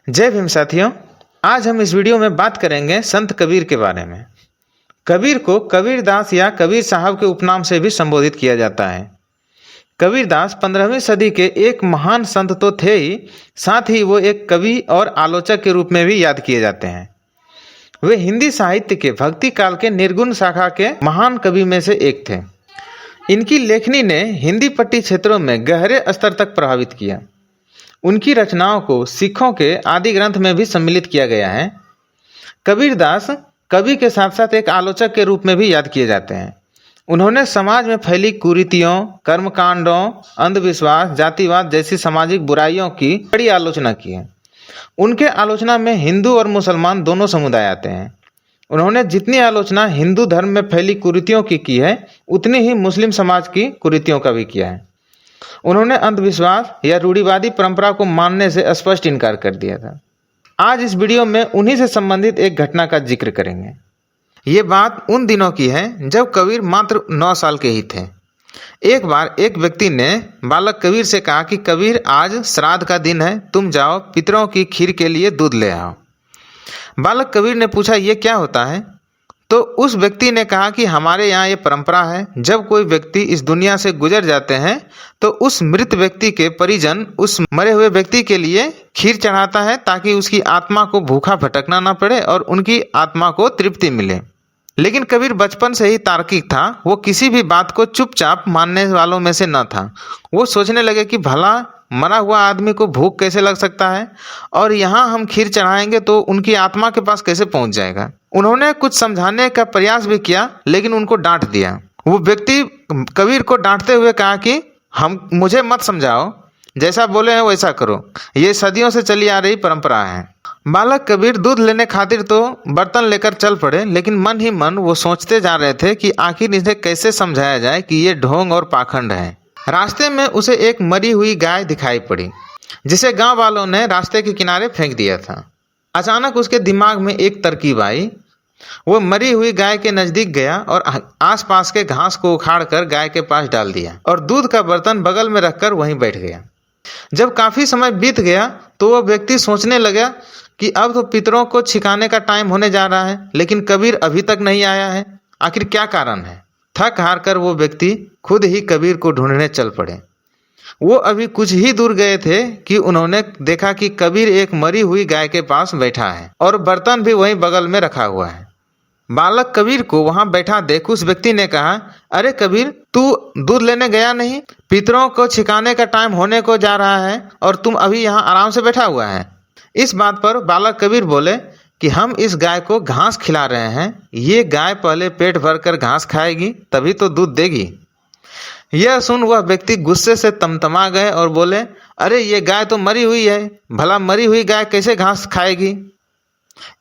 जय भीम साथियों। आज हम इस वीडियो में बात करेंगे संत कबीर के बारे में। कबीर को कबीरदास या कबीर साहब के उपनाम से भी संबोधित किया जाता है। कबीरदास 15वीं सदी के एक महान संत तो थे ही, साथ ही वो एक कवि और आलोचक के रूप में भी याद किए जाते हैं। वे हिंदी साहित्य के भक्ति काल के निर्गुण शाखा के महान कवि में से एक थे। इनकी लेखनी ने हिंदी पट्टी क्षेत्रों में गहरे स्तर तक प्रभावित किया। उनकी रचनाओं को सिखों के आदि ग्रंथ में भी सम्मिलित किया गया है। कबीरदास कवि के साथ साथ एक आलोचक के रूप में भी याद किए जाते हैं। उन्होंने समाज में फैली कुरीतियों, कर्मकांडों, अंधविश्वास, जातिवाद जैसी सामाजिक बुराइयों की बड़ी आलोचना की है। उनके आलोचना में हिंदू और मुसलमान दोनों समुदाय आते हैं। उन्होंने जितनी आलोचना हिंदू धर्म में फैली कुरीतियों की है, उतनी ही मुस्लिम समाज की कुरीतियों का भी किया है। उन्होंने अंधविश्वास या रूढ़िवादी परंपरा को मानने से स्पष्ट इनकार कर दिया था। आज इस वीडियो में उन्हीं से संबंधित एक घटना का जिक्र करेंगे। ये बात उन दिनों की है जब कबीर मात्र 9 साल के ही थे। एक बार एक व्यक्ति ने बालक कबीर से कहा कि कबीर, आज श्राद्ध का दिन है, तुम जाओ पितरों की खीर के लिए दूध ले आओ। बालक कबीर ने पूछा, ये क्या होता है? तो उस व्यक्ति ने कहा कि हमारे यहाँ ये परंपरा है, जब कोई व्यक्ति इस दुनिया से गुजर जाते हैं तो उस मृत व्यक्ति के परिजन उस मरे हुए व्यक्ति के लिए खीर चढ़ाता है, ताकि उसकी आत्मा को भूखा भटकना ना पड़े और उनकी आत्मा को तृप्ति मिले। लेकिन कबीर बचपन से ही तार्किक था। वो किसी भी बात को चुपचाप मानने वालों में से न था। वो सोचने लगे कि भला मरा हुआ आदमी को भूख कैसे लग सकता है, और यहाँ हम खीर चढ़ाएंगे तो उनकी आत्मा के पास कैसे पहुँच जाएगा। उन्होंने कुछ समझाने का प्रयास भी किया, लेकिन उनको डांट दिया। वो व्यक्ति कबीर को डांटते हुए कहा कि मुझे मत समझाओ, जैसा बोले हैं वैसा करो, ये सदियों से चली आ रही परंपरा है। बालक कबीर दूध लेने खातिर तो बर्तन लेकर चल पड़े, लेकिन मन ही मन वो सोचते जा रहे थे कि आखिर इन्हें कैसे समझाया जाए कि ये ढोंग और पाखंड है। रास्ते में उसे एक मरी हुई गाय दिखाई पड़ी, जिसे गांव वालों ने रास्ते के किनारे फेंक दिया था। अचानक उसके दिमाग में एक तरकीब आई। वो मरी हुई गाय के नजदीक गया और आसपास के घास को उखाड़कर गाय के पास डाल दिया और दूध का बर्तन बगल में रखकर वहीं बैठ गया। जब काफी समय बीत गया तो वह व्यक्ति सोचने लगा कि अब तो पितरों को छिकाने का टाइम होने जा रहा है, लेकिन कबीर अभी तक नहीं आया है। आखिर क्या कारण है? थक हार कर वो व्यक्ति खुद ही कबीर को ढूंढने चल पड़े। वो अभी कुछ ही दूर गए थे कि उन्होंने देखा कि कबीर एक मरी हुई गाय के पास बैठा है और बर्तन भी वहीं बगल में रखा हुआ है। बालक कबीर को वहां बैठा देख उस व्यक्ति ने कहा, अरे कबीर, तू दूध लेने गया नहीं? पितरों को छिकाने का टाइम होने को जा रहा है और तुम अभी यहाँ आराम से बैठा हुआ है। इस बात पर बालक कबीर बोले कि हम इस गाय को घास खिला रहे हैं। ये गाय पहले पेट भरकर घास खाएगी, तभी तो दूध देगी। यह सुन वह व्यक्ति गुस्से से तमतमा गए और बोले, अरे ये गाय तो मरी हुई है, भला मरी हुई गाय कैसे घास खाएगी?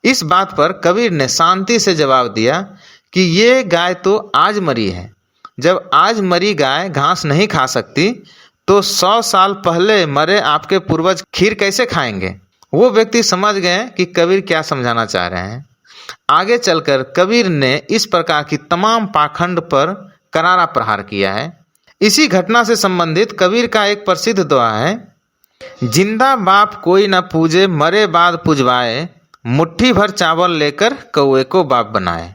इस बात पर कबीर ने शांति से जवाब दिया कि ये गाय तो आज मरी है। जब आज मरी गाय घास नहीं खा सकती तो 100 साल पहले मरे आपके पूर्वज खीर कैसे खाएंगे? वो व्यक्ति समझ गए कि कबीर क्या समझाना चाह रहे हैं। आगे चलकर कबीर ने इस प्रकार की तमाम पाखंड पर करारा प्रहार किया है। इसी घटना से संबंधित कबीर का एक प्रसिद्ध दोहा है, जिंदा बाप कोई न पूजे, मरे बाद पुजवाए, मुट्ठी भर चावल लेकर कौवे को बाप बनाए।